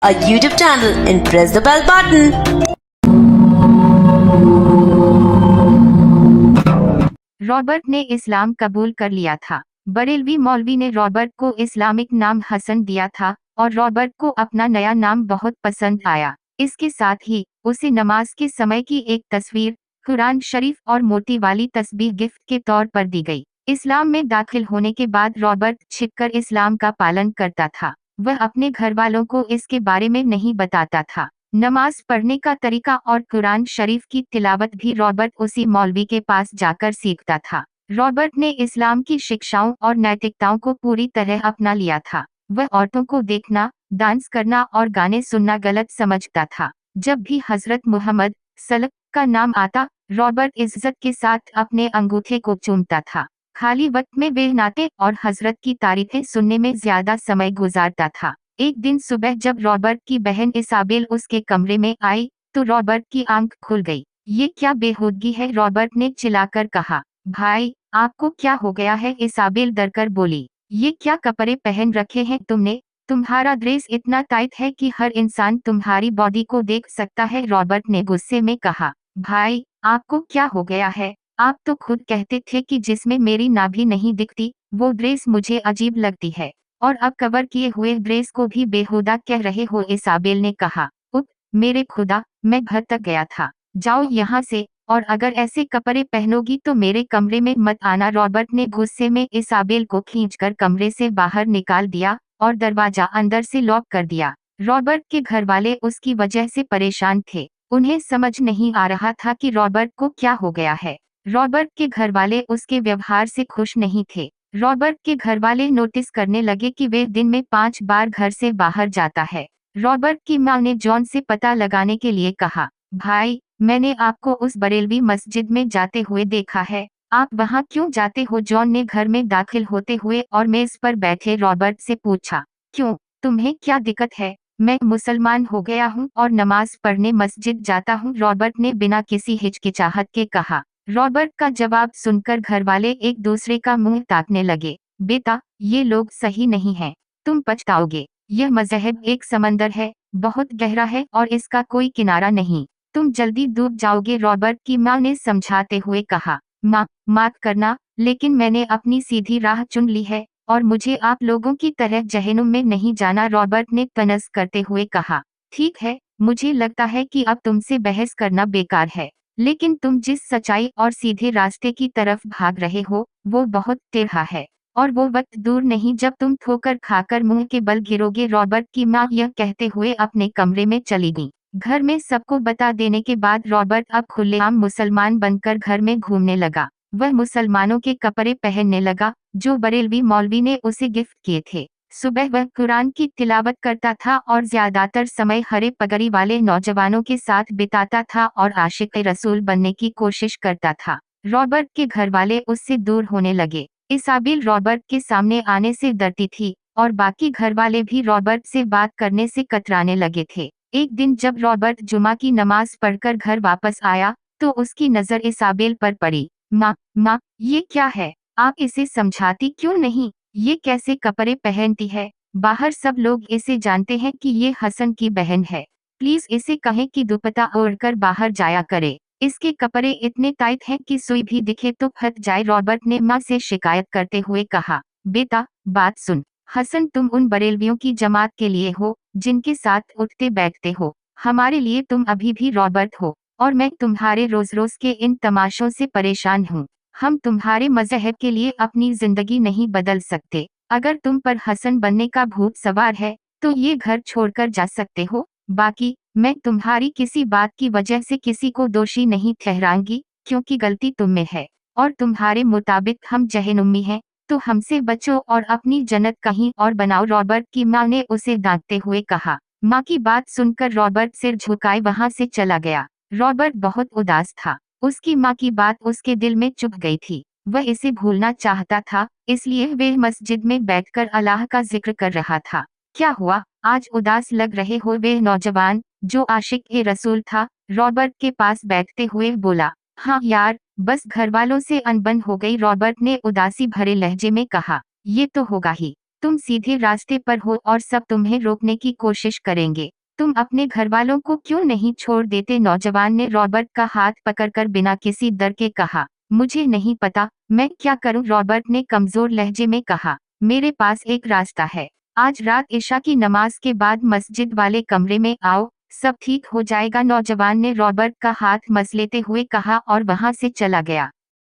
our YouTube channel and press the bell button. Robert ने इस्लाम कबूल कर लिया था। बरेलवी मौलवी ने रॉबर्ट को इस्लामिक नाम हसन दिया था और रॉबर्ट को अपना नया नाम बहुत पसंद आया। इसके साथ ही उसे नमाज के समय की एक तस्वीर, कुरान शरीफ और मोती वाली तस्बीह गिफ्ट के तौर पर दी गई। इस्लाम में दाखिल होने के बाद रॉबर्ट छिपकर इस्लाम का पालन करता था। वह अपने घर वालों को इसके बारे में नहीं बताता था। नमाज पढ़ने का तरीका और कुरान शरीफ की तिलावत भी रॉबर्ट उसी मौलवी के पास जाकर सीखता था। रॉबर्ट ने इस्लाम की शिक्षाओं और नैतिकताओं को पूरी तरह अपना लिया था। वह औरतों को देखना, डांस करना और गाने सुनना गलत समझता था। जब भी हजरत मुहम्मद सल्लल्लाहु का नाम आता, रॉबर्ट इज्जत के साथ अपने अंगूठे को चूमता था। खाली वक्त में वे नाते और हजरत की तारीफें सुनने में ज्यादा समय गुजारता था। एक दिन सुबह जब रॉबर्ट की बहन इसाबेल उसके कमरे में आई, तो रॉबर्ट की आंख खुल गई। ये क्या बेहूदगी है, रॉबर्ट ने चिल्लाकर कहा। भाई, आपको क्या हो गया है, इसाबेल डरकर बोली। ये क्या कपड़े पहन रखे हैं तुमने? तुम्हारा ड्रेस इतना टाइट है कि हर इंसान तुम्हारी बॉडी को देख सकता है, रॉबर्ट ने गुस्से में कहा। भाई, आपको क्या हो गया है? आप तो खुद कहते थे कि जिसमें मेरी नाभि नहीं दिखती, वो ड्रेस मुझे अजीब लगती है, और अब कवर किए हुए ड्रेस को भी बेहुदा कह रहे हो, इसाबेल ने कहा। उप, मेरे खुदा, मैं भटक गया था। जाओ यहाँ से, और अगर ऐसे कपड़े पहनोगी तो मेरे कमरे में मत आना, रॉबर्ट ने गुस्से में इसाबेल को खींचकर कमरे से बाहर निकाल दिया और दरवाजा अंदर से लॉक कर दिया। रॉबर्ट के घरवाले उसकी वजह से परेशान थे। उन्हें समझ नहीं आ रहा था कि रॉबर्ट को क्या हो गया है। रॉबर्ट के घरवाले उसके व्यवहार से खुश नहीं थे। रॉबर्ट के घरवाले नोटिस करने लगे कि वे दिन में 5 बार घर से बाहर जाता है। रॉबर्ट की मां ने जॉन से पता लगाने के लिए कहा। भाई, मैंने आपको उस बरेलवी मस्जिद में जाते हुए देखा है। आप वहां क्यों जाते हो? जॉन ने घर में दाखिल होते हुए और मेज पर बैठे रॉबर्ट से पूछा। क्यों, तुम्हें क्या दिक्कत है? मैं मुसलमान हो गया हूँ और नमाज पढ़ने मस्जिद जाता हूँ, रॉबर्ट ने बिना किसी हिचकिचाहट के कहा। रॉबर्ट का जवाब सुनकर घरवाले एक दूसरे का मुंह ताकने लगे। बेटा, ये लोग सही नहीं हैं। तुम पछताओगे। यह मजहब एक समंदर है, बहुत गहरा है और इसका कोई किनारा नहीं। तुम जल्दी डूब जाओगे, रॉबर्ट की मां ने समझाते हुए कहा। मां, माफ करना, लेकिन मैंने अपनी सीधी राह चुन ली है और मुझे आप लोगों की तरह जहन्नुम में नहीं जाना, रॉबर्ट ने तनज़ करते हुए कहा। ठीक है, मुझे लगता है कि अब तुमसे बहस करना बेकार है, लेकिन तुम जिस सच्चाई और सीधे रास्ते की तरफ भाग रहे हो, वो बहुत टेढ़ा है, और वो वक्त दूर नहीं जब तुम ठोकर खाकर मुंह के बल गिरोगे, रॉबर्ट की मां यह कहते हुए अपने कमरे में चली गई। घर में सबको बता देने के बाद रॉबर्ट अब खुलेआम मुसलमान बनकर घर में घूमने लगा। वह मुसलमानों के कपड़े पहनने लगा, जो बरेलवी मौलवी ने उसे गिफ्ट किए थे। सुबह वह कुरान की तिलावत करता था और ज्यादातर समय हरे पगड़ी वाले नौजवानों के साथ बिताता था और आशिक रसूल बनने की कोशिश करता था। रॉबर्ट के घरवाले उससे दूर होने लगे। इसाबेल रॉबर्ट के सामने आने से डरती थी और बाकी घरवाले भी रॉबर्ट से बात करने से कतराने लगे थे। एक दिन जब रॉबर्ट जुमा की नमाज पढ़कर घर वापस आया, तो उसकी नजर इसाबेल पर पड़ी। माँ, ये क्या है? आप इसे समझाती क्यों नहीं? ये कैसे कपड़े पहनती है? बाहर सब लोग इसे जानते हैं कि ये हसन की बहन है। प्लीज इसे कहें कि दुपट्टा ओढ़कर बाहर जाया करे। इसके कपड़े इतने टाइट हैं कि सुई भी दिखे तो फट जाए, रॉबर्ट ने माँ से शिकायत करते हुए कहा। बेटा, बात सुन। हसन, तुम उन बरेलवियों की जमात के लिए हो जिनके साथ उठते बैठते हो। हमारे लिए तुम अभी भी रॉबर्ट हो, और मैं तुम्हारे रोज रोज के इन तमाशों से परेशान हूँ। हम तुम्हारे मजहब के लिए अपनी जिंदगी नहीं बदल सकते। अगर तुम पर हसन बनने का भूत सवार है, तो ये घर छोड़कर जा सकते हो। बाकी, मैं तुम्हारी किसी बात की वजह से किसी को दोषी नहीं ठहराऊंगी, क्योंकि गलती तुम में है, और तुम्हारे मुताबिक हम जहन्नुमी हैं, तो हमसे बचो और अपनी जन्नत कहीं और बनाओ, रॉबर्ट की मां ने उसे डांटते हुए कहा। मां की बात सुनकर रॉबर्ट सिर झुकाए वहां से चला गया। रॉबर्ट बहुत उदास था। उसकी मां की बात उसके दिल में चुभ गई थी। वह इसे भूलना चाहता था, इसलिए वे मस्जिद में बैठकर अल्लाह का जिक्र कर रहा था। क्या हुआ, आज उदास लग रहे हो? वे नौजवान, जो आशिक ए रसूल था, रॉबर्ट के पास बैठते हुए बोला। हाँ यार, बस घरवालों से अनबन हो गई, रॉबर्ट ने उदासी भरे लहजे में कहा। ये तो होगा ही। तुम सीधे रास्ते पर हो और सब तुम्हें रोकने की कोशिश करेंगे। तुम अपने घरवालों को क्यों नहीं छोड़ देते? नौजवान ने रॉबर्ट का हाथ पकड़कर बिना किसी डर के कहा। मुझे नहीं पता मैं क्या करूं, रॉबर्ट ने कमजोर लहजे में कहा। मेरे पास एक रास्ता है। आज रात इशा की नमाज के बाद मस्जिद वाले कमरे में आओ, सब ठीक हो जाएगा। नौजवान ने रॉबर्ट का हाथ मसलेते हुए कहा और वहां से चला गया।